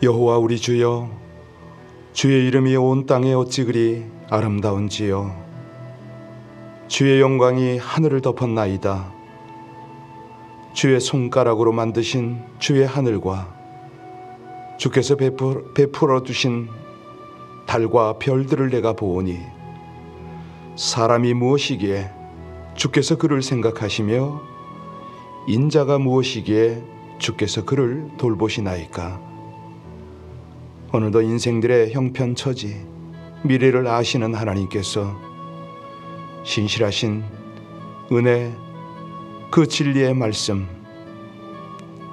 여호와 우리 주여, 주의 이름이 온 땅에 어찌 그리 아름다운지요. 주의 영광이 하늘을 덮었나이다. 주의 손가락으로 만드신 주의 하늘과 주께서 베풀어 두신 달과 별들을 내가 보오니, 사람이 무엇이기에 주께서 그를 생각하시며 인자가 무엇이기에 주께서 그를 돌보시나이까. 어느덧 인생들의 형편처지 미래를 아시는 하나님께서 신실하신 은혜, 그 진리의 말씀,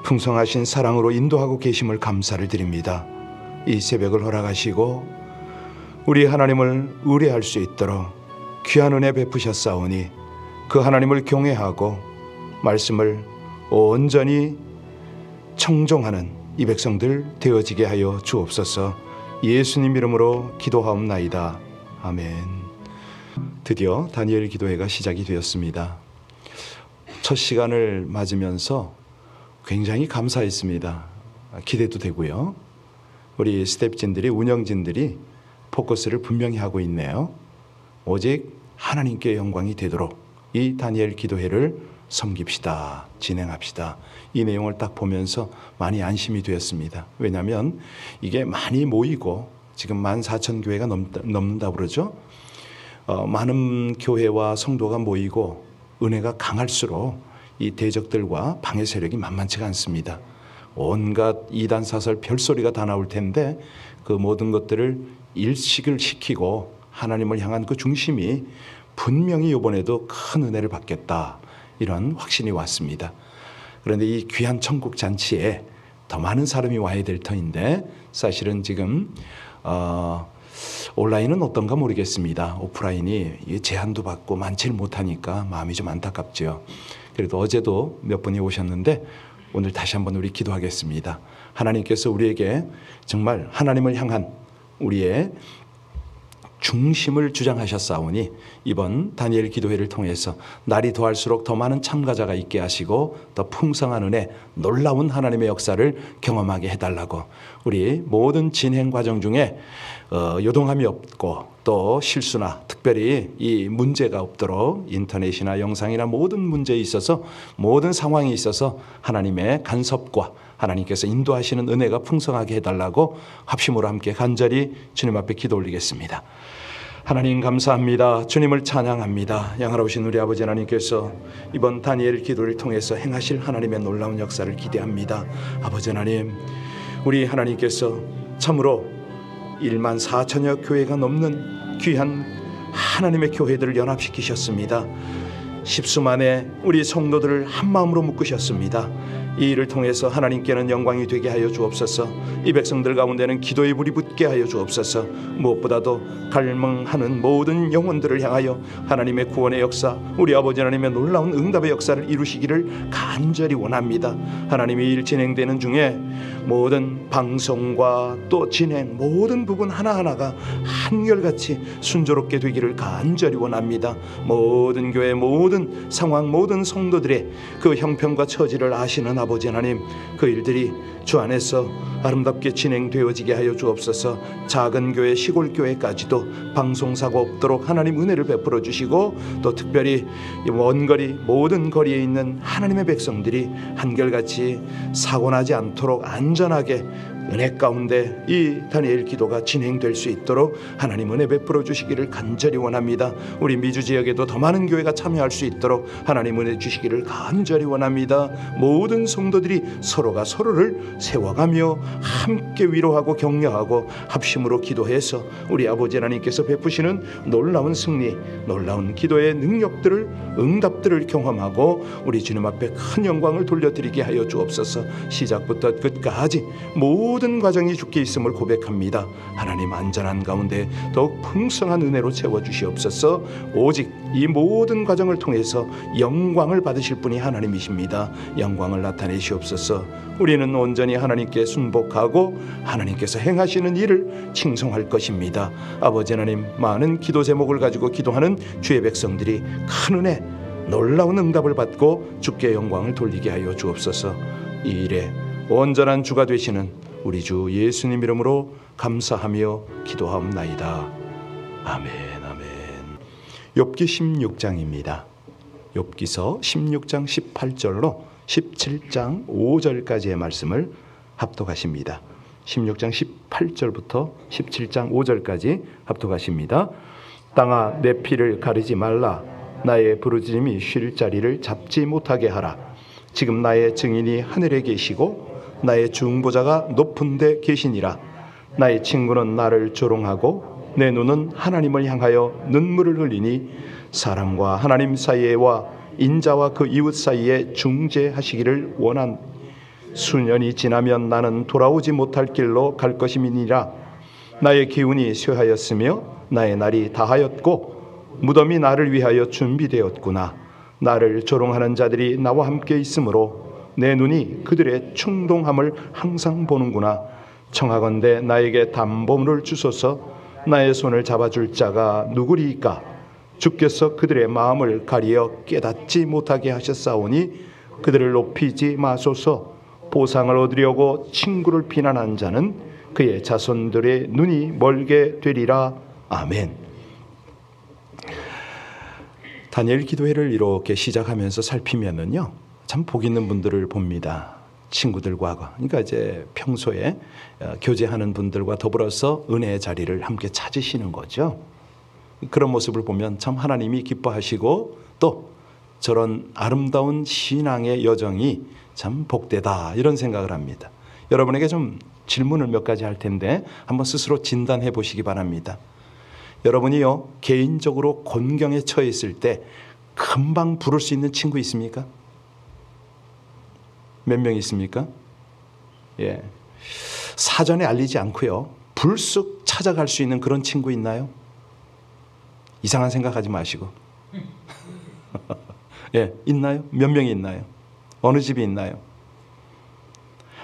풍성하신 사랑으로 인도하고 계심을 감사를 드립니다. 이 새벽을 허락하시고 우리 하나님을 의뢰할 수 있도록 귀한 은혜 베푸셨사오니, 그 하나님을 경외하고 말씀을 온전히 청종하는 이 백성들 되어지게 하여 주옵소서. 예수님 이름으로 기도하옵나이다. 아멘. 드디어 다니엘 기도회가 시작이 되었습니다. 첫 시간을 맞으면서 굉장히 감사했습니다. 기대도 되고요. 우리 스태프진들이, 운영진들이 포커스를 분명히 하고 있네요. 오직 하나님께 영광이 되도록 이 다니엘 기도회를 섬깁시다, 진행합시다. 이 내용을 딱 보면서 많이 안심이 되었습니다. 왜냐하면 이게 많이 모이고 지금 14,000교회가 넘는다고 그러죠. 많은 교회와 성도가 모이고 은혜가 강할수록 이 대적들과 방해 세력이 만만치가 않습니다. 온갖 이단 사설 별소리가 다 나올 텐데 그 모든 것들을 일식을 시키고 하나님을 향한 그 중심이 분명히 이번에도 큰 은혜를 받겠다, 이런 확신이 왔습니다. 그런데 이 귀한 천국 잔치에 더 많은 사람이 와야 될 터인데 사실은 지금 온라인은 어떤가 모르겠습니다. 오프라인이 제한도 받고 많지는 못하니까 마음이 좀 안타깝죠. 그래도 어제도 몇 분이 오셨는데 오늘 다시 한번 우리 기도하겠습니다. 하나님께서 우리에게 정말 하나님을 향한 우리의 중심을 주장하셨사오니 이번 다니엘 기도회를 통해서 날이 더할수록 더 많은 참가자가 있게 하시고 더 풍성한 은혜, 놀라운 하나님의 역사를 경험하게 해달라고, 우리 모든 진행 과정 중에 요동함이 없고 또 실수나 특별히 이 문제가 없도록 인터넷이나 영상이나 모든 문제에 있어서, 모든 상황에 있어서 하나님의 간섭과 하나님께서 인도하시는 은혜가 풍성하게 해달라고 합심으로 함께 간절히 주님 앞에 기도 올리겠습니다. 하나님 감사합니다. 주님을 찬양합니다. 양하로우신 우리 아버지 하나님께서 이번 다니엘 기도를 통해서 행하실 하나님의 놀라운 역사를 기대합니다. 아버지 하나님, 우리 하나님께서 참으로 14,000여 교회가 넘는 귀한 하나님의 교회들을 연합시키셨습니다. 십수만의 우리 성도들을 한마음으로 묶으셨습니다. 이 일을 통해서 하나님께는 영광이 되게 하여 주옵소서. 이 백성들 가운데는 기도의 불이 붙게 하여 주옵소서. 무엇보다도 갈망하는 모든 영혼들을 향하여 하나님의 구원의 역사, 우리 아버지 하나님의 놀라운 응답의 역사를 이루시기를 간절히 원합니다. 하나님의 일 진행되는 중에 모든 방송과 또 진행, 모든 부분 하나하나가 한결같이 순조롭게 되기를 간절히 원합니다. 모든 교회, 모든 상황, 모든 성도들의 그 형편과 처지를 아시는 아버지 하나님, 그 일들이 주 안에서 아름답게 진행되어지게 하여 주옵소서. 작은 교회, 시골 교회까지도 방송사고 없도록 하나님 은혜를 베풀어 주시고, 또 특별히 원거리 모든 거리에 있는 하나님의 백성들이 한결같이 사고나지 않도록 안전하게 은혜 가운데 이 다니엘 기도가 진행될 수 있도록 하나님 은혜 베풀어 주시기를 간절히 원합니다. 우리 미주 지역에도 더 많은 교회가 참여할 수 있도록 하나님 은혜 주시기를 간절히 원합니다. 모든 성도들이 서로가 서로를 세워가며 함께 위로하고 격려하고 합심으로 기도해서 우리 아버지 하나님께서 베푸시는 놀라운 승리, 놀라운 기도의 능력들을, 응답들을 경험하고 우리 주님 앞에 큰 영광을 돌려드리게 하여 주옵소서. 시작부터 끝까지 모든 과정이 주께 있음을 고백합니다. 하나님, 안전한 가운데 더욱 풍성한 은혜로 채워주시옵소서. 오직 이 모든 과정을 통해서 영광을 받으실 분이 하나님이십니다. 영광을 나타내시옵소서. 우리는 온전히 하나님께 순복하고 하나님께서 행하시는 일을 칭송할 것입니다. 아버지 하나님, 많은 기도 제목을 가지고 기도하는 주의 백성들이 큰 은혜, 놀라운 응답을 받고 주께 영광을 돌리게 하여 주옵소서. 이 일에 온전한 주가 되시는 우리 주 예수님 이름으로 감사하며 기도하옵나이다. 아멘, 아멘. 욥기 16장입니다. 욥기서 16장 18절로 17장 5절까지의 말씀을 합독하십니다. 16장 18절부터 17장 5절까지 합독하십니다. 땅아 내 피를 가르지 말라. 나의 부르짖음이 쉴 자리를 잡지 못하게 하라. 지금 나의 증인이 하늘에 계시고 나의 중보자가 높은 데 계시니라. 나의 친구는 나를 조롱하고 내 눈은 하나님을 향하여 눈물을 흘리니 사람과 하나님 사이에와 인자와 그 이웃 사이에 중재하시기를 원한. 수년이 지나면 나는 돌아오지 못할 길로 갈 것임이니라. 나의 기운이 쇠하였으며 나의 날이 다하였고 무덤이 나를 위하여 준비되었구나. 나를 조롱하는 자들이 나와 함께 있으므로 내 눈이 그들의 충동함을 항상 보는구나. 청하건대 나에게 담보물을 주소서. 나의 손을 잡아줄 자가 누구리이까? 주께서 그들의 마음을 가리어 깨닫지 못하게 하셨사오니 그들을 높이지 마소서. 보상을 얻으려고 친구를 비난한 자는 그의 자손들의 눈이 멀게 되리라. 아멘. 다니엘 기도회를 이렇게 시작하면서 살피면은요, 참 복 있는 분들을 봅니다. 친구들과, 그러니까 이제 평소에 교제하는 분들과 더불어서 은혜의 자리를 함께 찾으시는 거죠. 그런 모습을 보면 참 하나님이 기뻐하시고 또 저런 아름다운 신앙의 여정이 참 복되다, 이런 생각을 합니다. 여러분에게 좀 질문을 몇 가지 할 텐데 한번 스스로 진단해 보시기 바랍니다. 여러분이요, 개인적으로 곤경에 처해 있을 때 금방 부를 수 있는 친구 있습니까? 몇 명 있습니까? 예. 사전에 알리지 않고요, 불쑥 찾아갈 수 있는 그런 친구 있나요? 이상한 생각하지 마시고. 예, 있나요? 몇 명이 있나요? 어느 집이 있나요?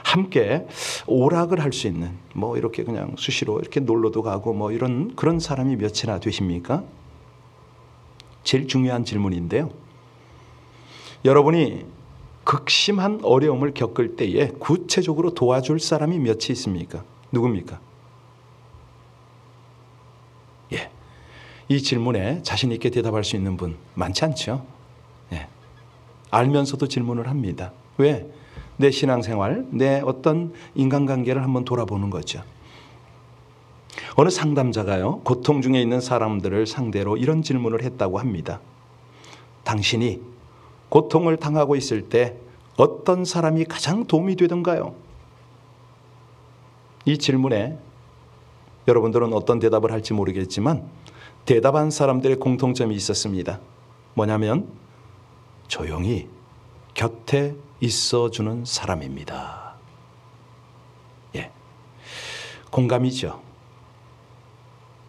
함께 오락을 할 수 있는, 뭐 이렇게 그냥 수시로 이렇게 놀러도 가고 뭐 이런 그런 사람이 몇이나 되십니까? 제일 중요한 질문인데요. 여러분이 극심한 어려움을 겪을 때에 구체적으로 도와줄 사람이 몇이 있습니까? 누굽니까? 예. 이 질문에 자신 있게 대답할 수 있는 분 많지 않죠? 예. 알면서도 질문을 합니다. 왜? 내 신앙생활, 내 어떤 인간관계를 한번 돌아보는 거죠. 어느 상담자가요, 고통 중에 있는 사람들을 상대로 이런 질문을 했다고 합니다. 당신이 고통을 당하고 있을 때 어떤 사람이 가장 도움이 되던가요? 이 질문에 여러분들은 어떤 대답을 할지 모르겠지만 대답한 사람들의 공통점이 있었습니다. 뭐냐면 조용히 곁에 있어주는 사람입니다. 예, 공감이죠.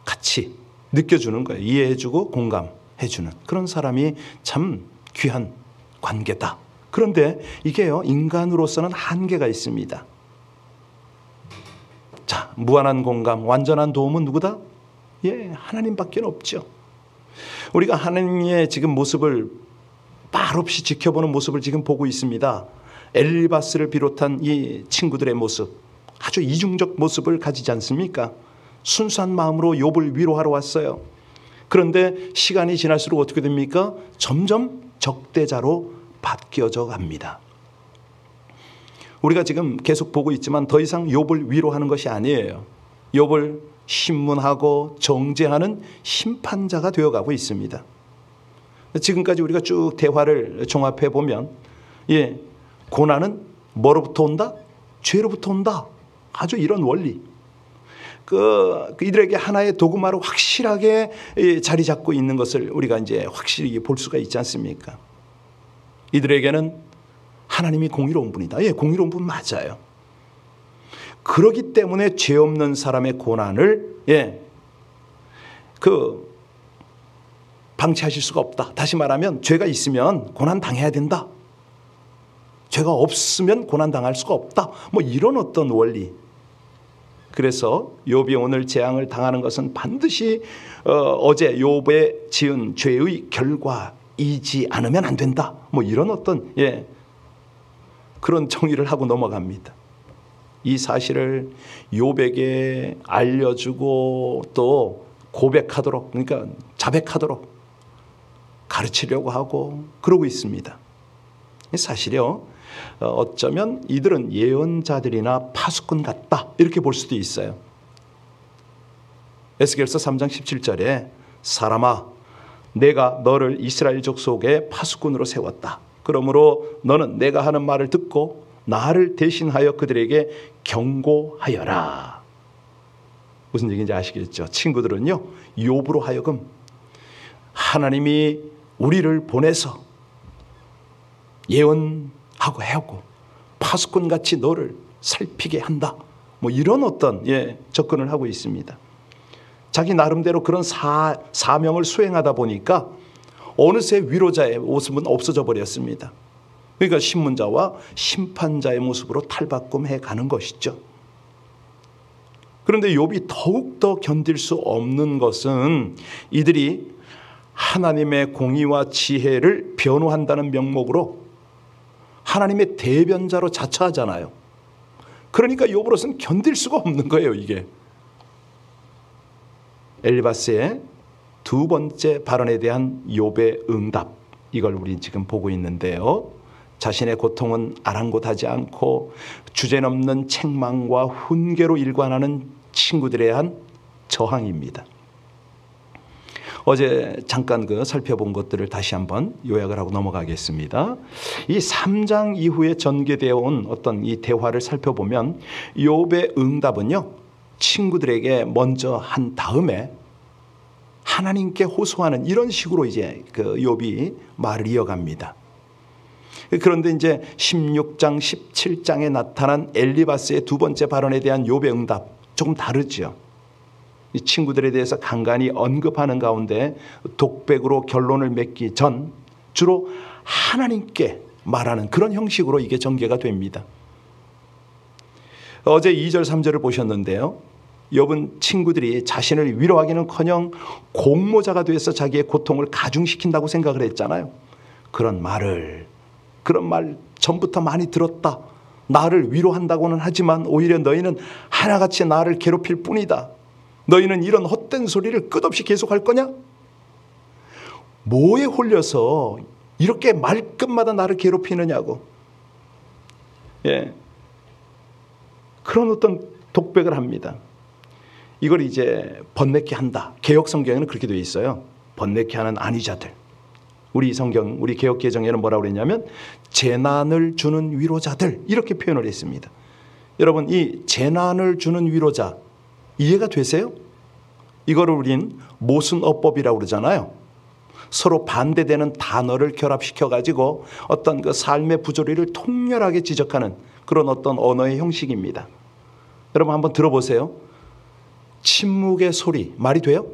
같이 느껴주는 거예요. 이해해주고 공감해주는 그런 사람이 참 귀한 관계다. 그런데 이게요, 인간으로서는 한계가 있습니다. 자, 무한한 공감, 완전한 도움은 누구다? 예, 하나님밖에 없죠. 우리가 하나님의 지금 모습을 말없이 지켜보는 모습을 지금 보고 있습니다. 엘리바스를 비롯한 이 친구들의 모습, 아주 이중적 모습을 가지지 않습니까? 순수한 마음으로 욥을 위로하러 왔어요. 그런데 시간이 지날수록 어떻게 됩니까? 점점 적대자로 바뀌어져 갑니다. 우리가 지금 계속 보고 있지만 더 이상 욥을 위로하는 것이 아니에요. 욥을 신문하고 정죄하는 심판자가 되어가고 있습니다. 지금까지 우리가 쭉 대화를 종합해 보면, 예, 고난은 뭐로부터 온다? 죄로부터 온다. 아주 이런 원리. 이들에게 하나의 도구마로 확실하게 자리 잡고 있는 것을 우리가 이제 확실히 볼 수가 있지 않습니까? 이들에게는 하나님이 공의로운 분이다. 예, 공의로운 분 맞아요. 그렇기 때문에 죄 없는 사람의 고난을, 예, 방치하실 수가 없다. 다시 말하면 죄가 있으면 고난 당해야 된다. 죄가 없으면 고난 당할 수가 없다. 뭐 이런 어떤 원리. 그래서 욥이 오늘 재앙을 당하는 것은 반드시 어제 욥에 지은 죄의 결과이지 않으면 안 된다. 뭐 이런 어떤, 예, 그런 정의를 하고 넘어갑니다. 이 사실을 욥에게 알려주고 또 고백하도록, 그러니까 자백하도록 가르치려고 하고 그러고 있습니다. 사실요, 어쩌면 이들은 예언자들이나 파수꾼 같다 이렇게 볼 수도 있어요. 에스겔서 3장 17절에 사람아 내가 너를 이스라엘 족속의 파수꾼으로 세웠다. 그러므로 너는 내가 하는 말을 듣고 나를 대신하여 그들에게 경고하여라. 무슨 얘기인지 아시겠죠? 친구들은요, 욥으로 하여금 하나님이 우리를 보내서 예언하고 해오고 파수꾼같이 너를 살피게 한다. 뭐 이런 어떤 접근을 하고 있습니다. 자기 나름대로 그런 사명을 수행하다 보니까 어느새 위로자의 모습은 없어져 버렸습니다. 그러니까 신문자와 심판자의 모습으로 탈바꿈해 가는 것이죠. 그런데 욥이 더욱더 견딜 수 없는 것은 이들이 하나님의 공의와 지혜를 변호한다는 명목으로 하나님의 대변자로 자처하잖아요. 그러니까 욥으로서는 견딜 수가 없는 거예요, 이게. 엘리바스의 두 번째 발언에 대한 욥의 응답, 이걸 우리 지금 보고 있는데요. 자신의 고통은 아랑곳하지 않고 주제넘는 책망과 훈계로 일관하는 친구들에 대한 저항입니다. 어제 잠깐 살펴본 것들을 다시 한번 요약을 하고 넘어가겠습니다. 이 3장 이후에 전개되어 온 어떤 이 대화를 살펴보면 욥의 응답은요, 친구들에게 먼저 한 다음에 하나님께 호소하는 이런 식으로 이제 욥이 말을 이어갑니다. 그런데 이제 16장, 17장에 나타난 엘리바스의 두 번째 발언에 대한 욥의 응답 조금 다르죠. 이 친구들에 대해서 간간히 언급하는 가운데 독백으로 결론을 맺기 전 주로 하나님께 말하는 그런 형식으로 이게 전개가 됩니다. 어제 2절, 3절을 보셨는데요. 욥은 친구들이 자신을 위로하기는커녕 공모자가 돼서 자기의 고통을 가중시킨다고 생각을 했잖아요. 그런 말 전부터 많이 들었다. 나를 위로한다고는 하지만 오히려 너희는 하나같이 나를 괴롭힐 뿐이다. 너희는 이런 헛된 소리를 끝없이 계속할 거냐? 뭐에 홀려서 이렇게 말끝마다 나를 괴롭히느냐고. 그런 어떤 독백을 합니다. 이걸 이제 번뇌케 한다. 개역 성경에는 그렇게 되어 있어요. 번뇌케 하는 안위자들. 우리 개역 개정에는 뭐라고 그랬냐면 재난을 주는 위로자들, 이렇게 표현을 했습니다. 여러분, 이 재난을 주는 위로자 이해가 되세요? 이거를 우린 모순어법이라고 그러잖아요. 서로 반대되는 단어를 결합시켜 가지고 어떤 그 삶의 부조리를 통렬하게 지적하는 그런 어떤 언어의 형식입니다. 여러분 한번 들어보세요. 침묵의 소리 말이 돼요?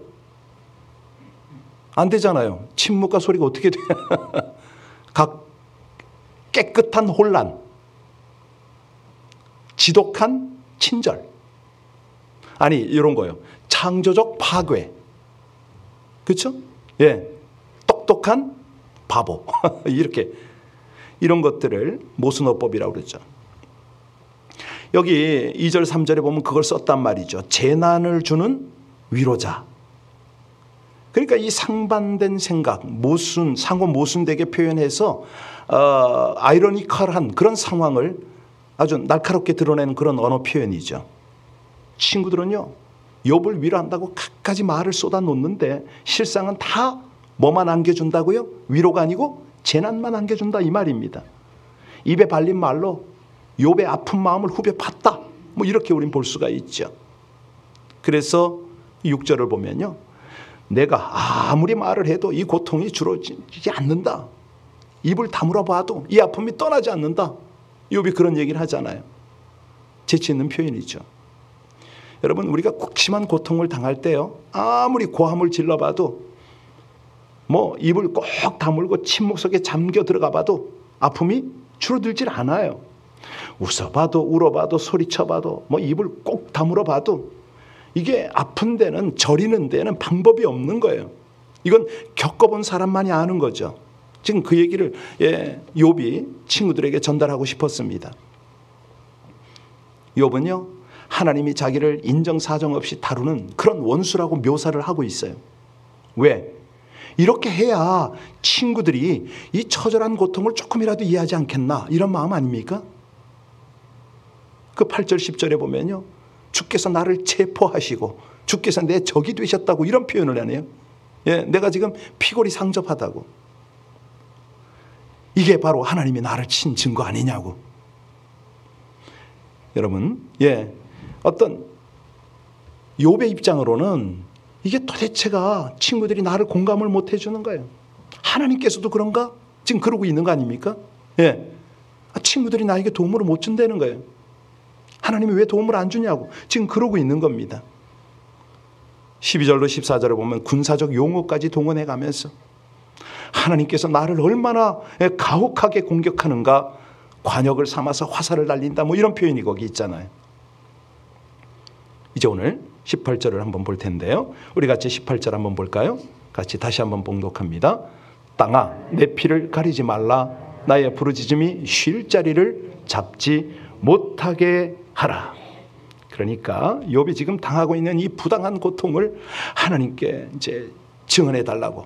안 되잖아요. 침묵과 소리가 어떻게 돼요? 각 깨끗한 혼란, 지독한 친절, 아니 이런 거요. 창조적 파괴, 그렇죠? 똑똑한 바보 이렇게 이런 것들을 모순어법이라고 그러죠. 여기 2절 3절에 보면 그걸 썼단 말이죠. 재난을 주는 위로자. 그러니까 이 상반된 생각, 상호 모순되게 표현해서 아이러니컬한 그런 상황을 아주 날카롭게 드러내는 그런 언어 표현이죠. 친구들은요, 욥을 위로한다고 갖가지 말을 쏟아놓는데 실상은 다 뭐만 안겨준다고요? 위로가 아니고 재난만 안겨준다 이 말입니다. 입에 발린 말로 욥의 아픈 마음을 후벼 팠다. 뭐 이렇게 우린 볼 수가 있죠. 그래서 6절을 보면요, 내가 아무리 말을 해도 이 고통이 줄어들지 않는다. 입을 다물어 봐도 이 아픔이 떠나지 않는다. 욥이 그런 얘기를 하잖아요. 재치 있는 표현이죠. 여러분, 우리가 극심한 고통을 당할 때요, 아무리 고함을 질러봐도 뭐 입을 꼭 다물고 침묵 속에 잠겨 들어가 봐도 아픔이 줄어들질 않아요. 웃어봐도 울어봐도 소리쳐봐도 뭐 입을 꼭 다물어 봐도 이게 아픈 데는, 저리는 데는 방법이 없는 거예요. 이건 겪어본 사람만이 아는 거죠. 지금 그 얘기를 욥이 친구들에게 전달하고 싶었습니다. 욥은요, 하나님이 자기를 인정사정 없이 다루는 그런 원수라고 묘사를 하고 있어요. 왜? 이렇게 해야 친구들이 이 처절한 고통을 조금이라도 이해하지 않겠나, 이런 마음 아닙니까? 그 8절 10절에 보면요, 주께서 나를 체포하시고 주께서 내 적이 되셨다고 이런 표현을 하네요. 예, 내가 지금 피골이 상접하다고. 이게 바로 하나님이 나를 친 증거 아니냐고. 여러분, 어떤 욥의 입장으로는 이게 도대체가 친구들이 나를 공감을 못 해주는 거예요. 하나님께서도 그런가? 지금 그러고 있는 거 아닙니까? 친구들이 나에게 도움을 못 준다는 거예요. 하나님이 왜 도움을 안 주냐고 지금 그러고 있는 겁니다. 12절로 14절을 보면 군사적 용어까지 동원해 가면서 하나님께서 나를 얼마나 가혹하게 공격하는가, 관역을 삼아서 화살을 날린다, 뭐 이런 표현이 거기 있잖아요. 이제 오늘 18절을 한번 볼 텐데요. 우리 같이 18절 한번 볼까요? 같이 다시 한번 봉독합니다. 땅아, 내 피를 가리지 말라. 나의 부르짖음이 쉴 자리를 잡지 못하게 하라. 그러니까 욥이 지금 당하고 있는 이 부당한 고통을 하나님께 이제 증언해 달라고.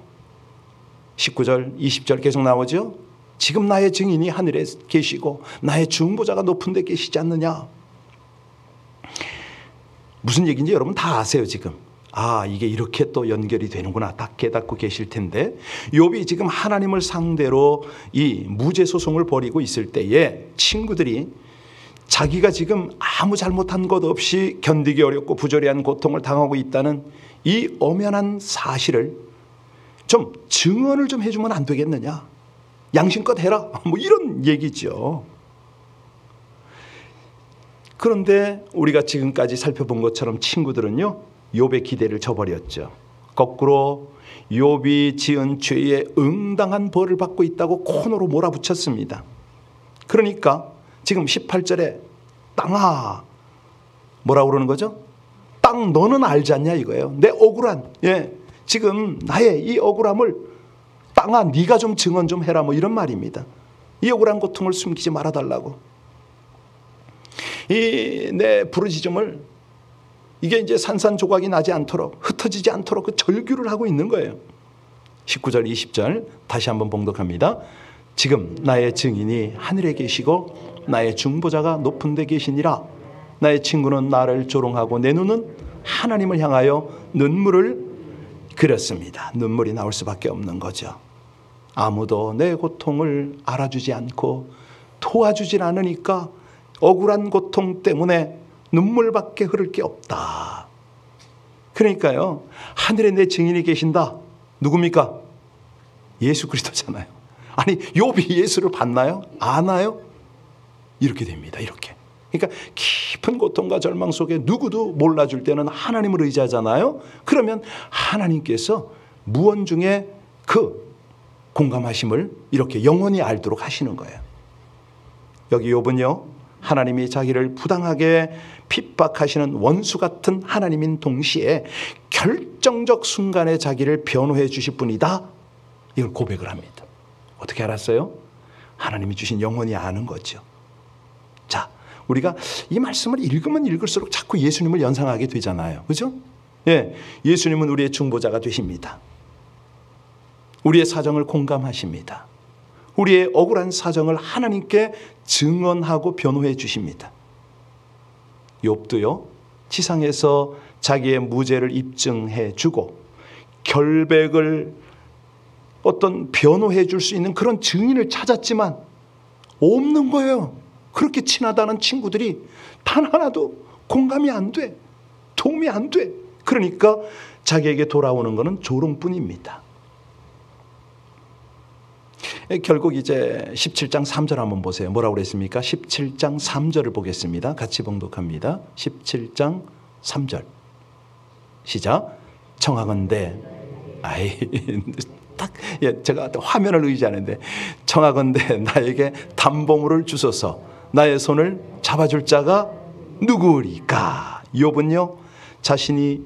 19절, 20절 계속 나오죠. 지금 나의 증인이 하늘에 계시고 나의 중보자가 높은 데 계시지 않느냐. 무슨 얘기인지 여러분 다 아세요 지금. 이게 이렇게 또 연결이 되는구나 딱 깨닫고 계실 텐데, 욥이 지금 하나님을 상대로 이 무죄 소송을 벌이고 있을 때에 친구들이 자기가 지금 아무 잘못한 것 없이 견디기 어렵고 부조리한 고통을 당하고 있다는 이 엄연한 사실을 좀 증언을 좀 해주면 안 되겠느냐, 양심껏 해라, 뭐 이런 얘기죠. 그런데 우리가 지금까지 살펴본 것처럼 친구들은요, 욥의 기대를 저버렸죠. 거꾸로 욥이 지은 죄에 응당한 벌을 받고 있다고 코너로 몰아붙였습니다. 그러니까 지금 18절에 땅아, 뭐라고 그러는 거죠? 땅, 너는 알지 않냐 이거예요. 내 억울한, 지금 나의 이 억울함을 땅아, 네가 좀 증언 좀 해라, 뭐 이런 말입니다. 이 억울한 고통을 숨기지 말아달라고. 이 내 부르짖음을 이게 이제 산산조각이 나지 않도록, 흩어지지 않도록 그 절규를 하고 있는 거예요. 19절 20절 다시 한번 봉독합니다. 지금 나의 증인이 하늘에 계시고 나의 중보자가 높은 데 계시니라. 나의 친구는 나를 조롱하고 내 눈은 하나님을 향하여 눈물을 그렸습니다. 눈물이 나올 수밖에 없는 거죠. 아무도 내 고통을 알아주지 않고 도와주질 않으니까 억울한 고통 때문에 눈물밖에 흐를 게 없다. 그러니까요, 하늘에 내 증인이 계신다. 누굽니까? 예수 그리스도잖아요. 아니, 욥이 예수를 봤나요? 아나요? 이렇게 됩니다. 이렇게. 그러니까 깊은 고통과 절망 속에 누구도 몰라줄 때는 하나님을 의지하잖아요. 그러면 하나님께서 무언 중에 그 공감하심을 이렇게 영원히 알도록 하시는 거예요. 여기 욥은요, 하나님이 자기를 부당하게 핍박하시는 원수 같은 하나님인 동시에 결정적 순간에 자기를 변호해 주실 분이다, 이걸 고백을 합니다. 어떻게 알았어요? 하나님이 주신 영원히 아는 거죠. 자, 우리가 이 말씀을 읽으면 읽을수록 자꾸 예수님을 연상하게 되잖아요. 그죠? 예수님은 우리의 중보자가 되십니다. 우리의 사정을 공감하십니다. 우리의 억울한 사정을 하나님께 증언하고 변호해 주십니다. 욥도요, 지상에서 자기의 무죄를 입증해 주고 결백을 어떤 변호해 줄 수 있는 그런 증인을 찾았지만 없는 거예요. 그렇게 친하다는 친구들이 단 하나도 공감이 안 돼, 도움이 안 돼. 그러니까 자기에게 돌아오는 것은 조롱뿐입니다. 결국 이제 17장 3절 한번 보세요. 뭐라고 그랬습니까? 17장 3절을 보겠습니다. 같이 봉독합니다. 17장 3절 시작. 청하건대, 딱 제가 화면을 의지하는데, 청하건대 나에게 담보물을 주소서. 나의 손을 잡아줄 자가 누구리까? 욥은요, 자신의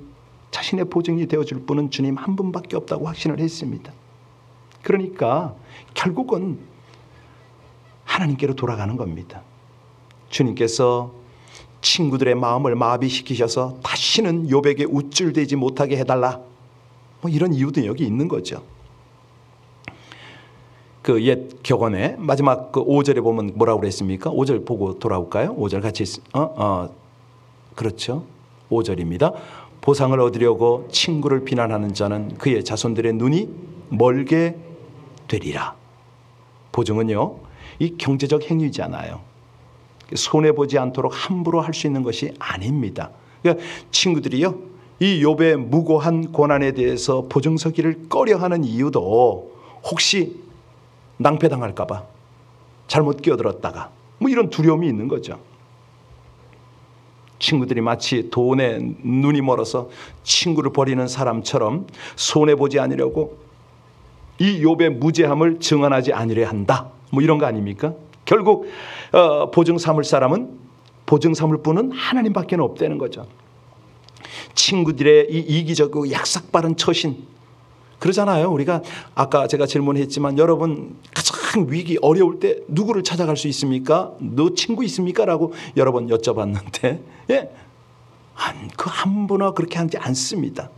보증이 되어줄 분은 주님 한 분밖에 없다고 확신을 했습니다. 그러니까 결국은 하나님께로 돌아가는 겁니다. 주님께서 친구들의 마음을 마비시키셔서 다시는 욥에게 우쭐대지 못하게 해달라. 뭐 이런 이유도 여기 있는 거죠. 그 옛 격언의 마지막 그 5절에 보면 뭐라고 그랬습니까? 5절 보고 돌아올까요? 5절 같이 그렇죠. 5절입니다. 보상을 얻으려고 친구를 비난하는 자는 그의 자손들의 눈이 멀게 되리라. 보증은요, 이 경제적 행위잖아요. 손해보지 않도록 함부로 할 수 있는 것이 아닙니다. 그러니까 친구들이요, 이 욥의 무고한 고난에 대해서 보증서기를 꺼려하는 이유도 혹시 낭패당할까 봐, 잘못 끼어들었다가 뭐 이런 두려움이 있는 거죠. 친구들이 마치 돈에 눈이 멀어서 친구를 버리는 사람처럼 손해보지 않으려고 이 욥의 무죄함을 증언하지 않으려 한다. 뭐 이런 거 아닙니까? 결국 보증 삼을 사람은, 보증 삼을 분은 하나님밖에 없다는 거죠. 친구들의 이 이기적이고 약삭빠른 처신, 그러잖아요. 우리가 아까 제가 질문했지만 여러분 가장 위기 어려울 때 누구를 찾아갈 수 있습니까? 너 친구 있습니까? 라고 여러 번 여쭤봤는데 그 함부로 그렇게 하지 않습니다.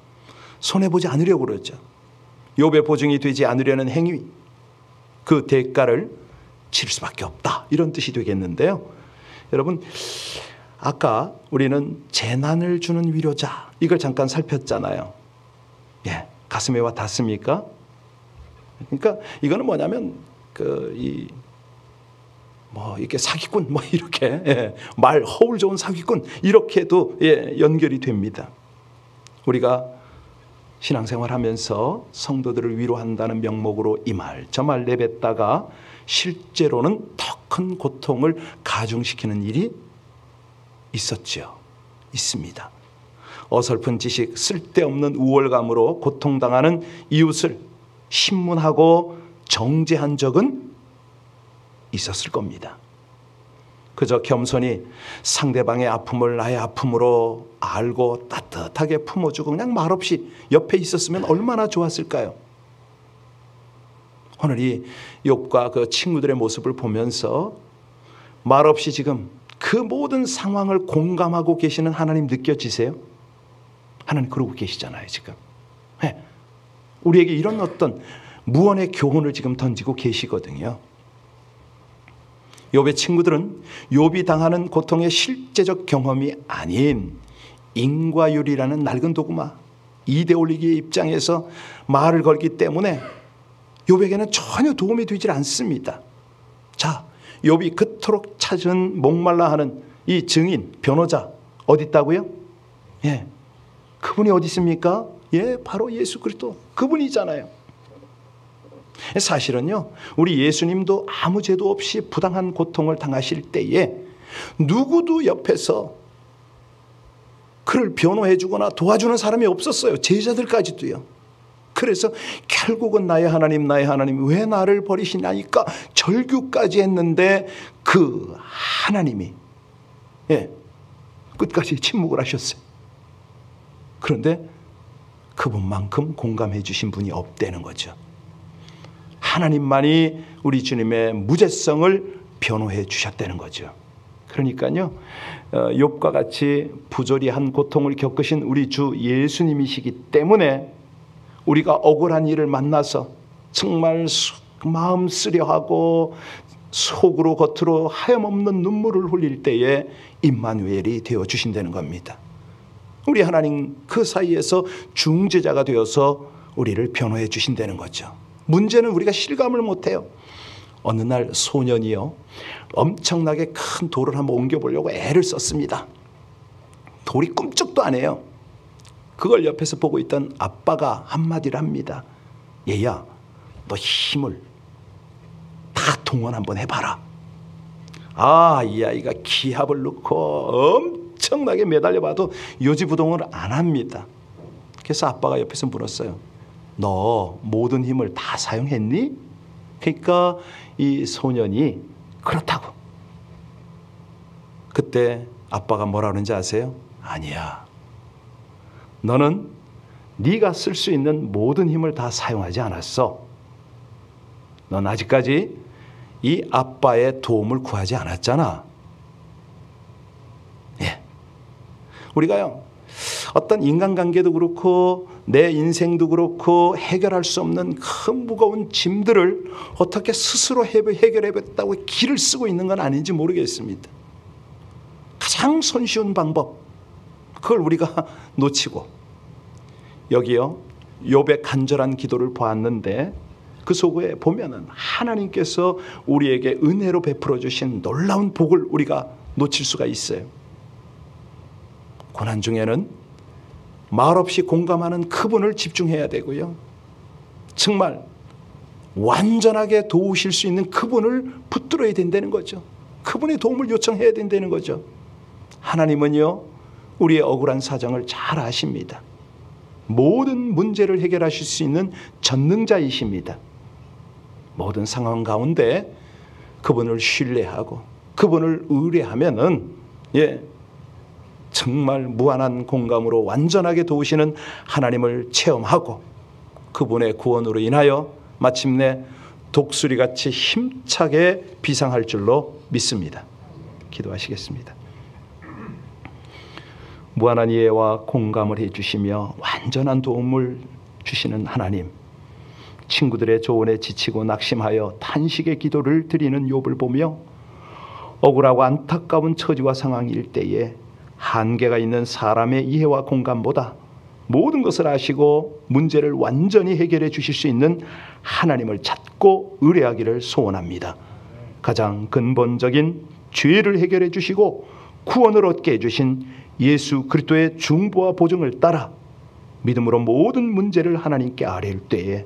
손해보지 않으려고 그러죠. 욥의 보증이 되지 않으려는 행위, 그 대가를 치를 수밖에 없다, 이런 뜻이 되겠는데요. 여러분, 아까 우리는 재난을 주는 위로자, 이걸 잠깐 살폈잖아요. 가슴에 와 닿습니까? 그러니까 이거는 뭐냐면 이렇게 사기꾼, 이렇게 말 허울 좋은 사기꾼, 이렇게도 연결이 됩니다. 우리가 신앙생활하면서 성도들을 위로한다는 명목으로 이 말 저 말 내뱉다가 실제로는 더 큰 고통을 가중시키는 일이 있었죠. 있습니다. 어설픈 지식, 쓸데없는 우월감으로 고통당하는 이웃을 신문하고 정죄한 적은 있었을 겁니다. 그저 겸손히 상대방의 아픔을 나의 아픔으로 알고 따뜻하게 품어주고 그냥 말없이 옆에 있었으면 얼마나 좋았을까요? 오늘 이 욥과 그 친구들의 모습을 보면서 말없이 지금 그 모든 상황을 공감하고 계시는 하나님 느껴지세요? 하나님 그러고 계시잖아요, 지금. 우리에게 이런 어떤 무언의 교훈을 지금 던지고 계시거든요. 욥의 친구들은 욥이 당하는 고통의 실제적 경험이 아닌 인과율이라는 낡은 도구마, 이데올로기의 입장에서 말을 걸기 때문에 욥에게는 전혀 도움이 되질 않습니다. 자, 욥이 그토록 찾은 목말라 하는 이 증인, 변호자 어디 있다고요? 그분이 어디 있습니까? 바로 예수 그리스도, 그분이잖아요. 사실은요, 우리 예수님도 아무 죄도 없이 부당한 고통을 당하실 때에 누구도 옆에서 그를 변호해 주거나 도와주는 사람이 없었어요. 제자들까지도요. 그래서 결국은 나의 하나님 왜 나를 버리시나니까 절규까지 했는데 그 하나님이 끝까지 침묵을 하셨어요. 그런데 그분만큼 공감해 주신 분이 없다는 거죠. 하나님만이 우리 주님의 무죄성을 변호해 주셨다는 거죠. 그러니까요, 욥과 같이 부조리한 고통을 겪으신 우리 주 예수님이시기 때문에 우리가 억울한 일을 만나서 정말 마음 쓰려하고 속으로 겉으로 하염없는 눈물을 흘릴 때에 임마누엘이 되어주신다는 겁니다. 우리 하나님 그 사이에서 중재자가 되어서 우리를 변호해 주신다는 거죠. 문제는 우리가 실감을 못해요. 어느 날 소년이요, 엄청나게 큰 돌을 한번 옮겨보려고 애를 썼습니다. 돌이 꿈쩍도 안 해요. 그걸 옆에서 보고 있던 아빠가 한마디를 합니다. 얘야, 너 힘을 다 동원 한번 해봐라. 이 아이가 기합을 넣고 엄청나게 매달려봐도 요지부동을 안 합니다. 그래서 아빠가 옆에서 물었어요. 너 모든 힘을 다 사용했니? 그러니까 이 소년이 그렇다고. 그때 아빠가 뭐라 그러는지 아세요? 아니야. 너는 네가 쓸 수 있는 모든 힘을 다 사용하지 않았어. 넌 아직까지 이 아빠의 도움을 구하지 않았잖아. 우리가요, 어떤 인간관계도 그렇고 내 인생도 그렇고 해결할 수 없는 큰 무거운 짐들을 어떻게 스스로 해결해봤다고 길을 쓰고 있는 건 아닌지 모르겠습니다. 가장 손쉬운 방법, 그걸 우리가 놓치고, 여기요 욥의 간절한 기도를 보았는데 그 속에 보면은 하나님께서 우리에게 은혜로 베풀어 주신 놀라운 복을 우리가 놓칠 수가 있어요. 고난 중에는 말없이 공감하는 그분을 집중해야 되고요, 정말 완전하게 도우실 수 있는 그분을 붙들어야 된다는 거죠. 그분의 도움을 요청해야 된다는 거죠. 하나님은요 우리의 억울한 사정을 잘 아십니다. 모든 문제를 해결하실 수 있는 전능자이십니다. 모든 상황 가운데 그분을 신뢰하고 그분을 의뢰하면은 정말 무한한 공감으로 완전하게 도우시는 하나님을 체험하고 그분의 구원으로 인하여 마침내 독수리같이 힘차게 비상할 줄로 믿습니다. 기도하시겠습니다. 무한한 이해와 공감을 해주시며 완전한 도움을 주시는 하나님, 친구들의 조언에 지치고 낙심하여 탄식의 기도를 드리는 욥을 보며 억울하고 안타까운 처지와 상황일 때에 한계가 있는 사람의 이해와 공감보다 모든 것을 아시고 문제를 완전히 해결해 주실 수 있는 하나님을 찾고 의뢰하기를 소원합니다. 가장 근본적인 죄를 해결해 주시고 구원을 얻게 해주신 예수 그리스도의 중보와 보증을 따라 믿음으로 모든 문제를 하나님께 아뢰일 때에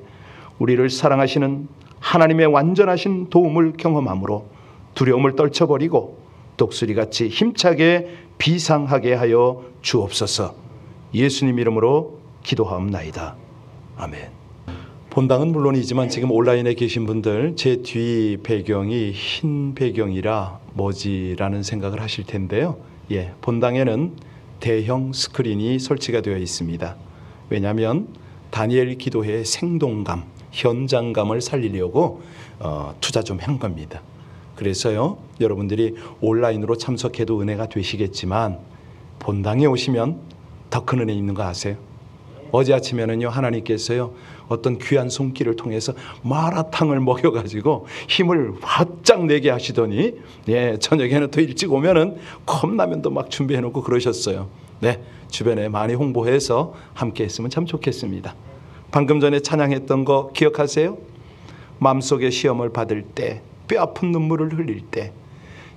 우리를 사랑하시는 하나님의 완전하신 도움을 경험함으로 두려움을 떨쳐버리고 독수리같이 힘차게 비상하게 하여 주옵소서. 예수님 이름으로 기도하옵나이다. 아멘. 본당은 물론이지만 지금 온라인에 계신 분들 제 뒤 배경이 흰 배경이라 뭐지라는 생각을 하실 텐데요. 본당에는 대형 스크린이 설치가 되어 있습니다. 왜냐하면 다니엘 기도회의 생동감, 현장감을 살리려고 투자 좀 한 겁니다. 그래서요, 여러분들이 온라인으로 참석해도 은혜가 되시겠지만 본당에 오시면 더 큰 은혜 있는 거 아세요? 어제 아침에는요, 하나님께서요 어떤 귀한 손길을 통해서 마라탕을 먹여가지고 힘을 바짝 내게 하시더니 저녁에는 더 일찍 오면은 컵라면도 막 준비해놓고 그러셨어요. 주변에 많이 홍보해서 함께 했으면 참 좋겠습니다. 방금 전에 찬양했던 거 기억하세요? 마음속에 시험을 받을 때, 뼈아픈 눈물을 흘릴 때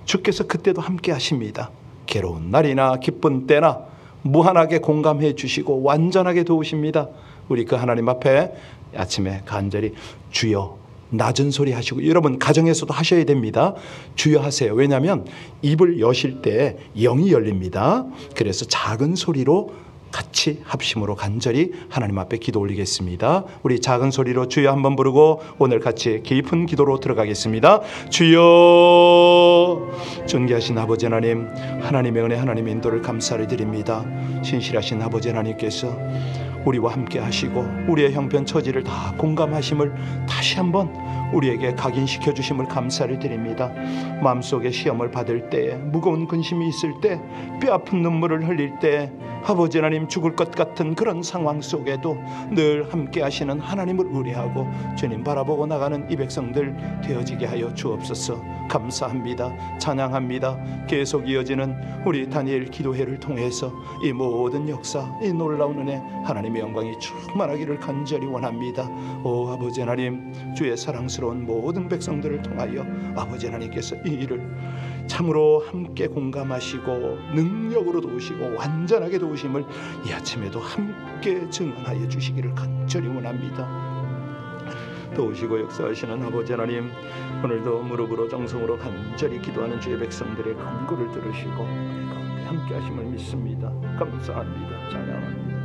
주께서 그때도 함께 하십니다. 괴로운 날이나 기쁜 때나 무한하게 공감해 주시고 완전하게 도우십니다. 우리 그 하나님 앞에 아침에 간절히 주여, 낮은 소리 하시고, 여러분 가정에서도 하셔야 됩니다. 주여 하세요. 왜냐하면 입을 여실 때 영이 열립니다. 그래서 작은 소리로 같이 합심으로 간절히 하나님 앞에 기도 올리겠습니다. 우리 작은 소리로 주여 한번 부르고 오늘 같이 깊은 기도로 들어가겠습니다. 주여. 존귀하신 아버지 하나님, 하나님의 은혜, 하나님의 인도를 감사를 드립니다. 신실하신 아버지 하나님께서 우리와 함께 하시고 우리의 형편 처지를 다 공감하심을 다시 한번 우리에게 각인시켜 주심을 감사를 드립니다. 마음속에 시험을 받을 때, 무거운 근심이 있을 때, 뼈아픈 눈물을 흘릴 때, 아버지 하나님 죽을 것 같은 그런 상황 속에도 늘 함께 하시는 하나님을 의뢰하고 주님 바라보고 나가는 이 백성들 되어지게 하여 주옵소서. 감사합니다. 찬양합니다. 계속 이어지는 우리 다니엘 기도회를 통해서 이 모든 역사, 이 놀라운 은혜, 하나님의 영광이 충만하기를 간절히 원합니다. 오 아버지 하나님, 주의 사랑스러운 모든 백성들을 통하여 아버지 하나님께서 이 일을 참으로 함께 공감하시고 능력으로 도우시고 완전하게 도우심을 이 아침에도 함께 증언하여 주시기를 간절히 원합니다. 도우시고 역사하시는 아버지 하나님, 오늘도 무릎으로 정성으로 간절히 기도하는 주의 백성들의 간구를 들으시고 함께 하심을 믿습니다. 감사합니다. 찬양합니다.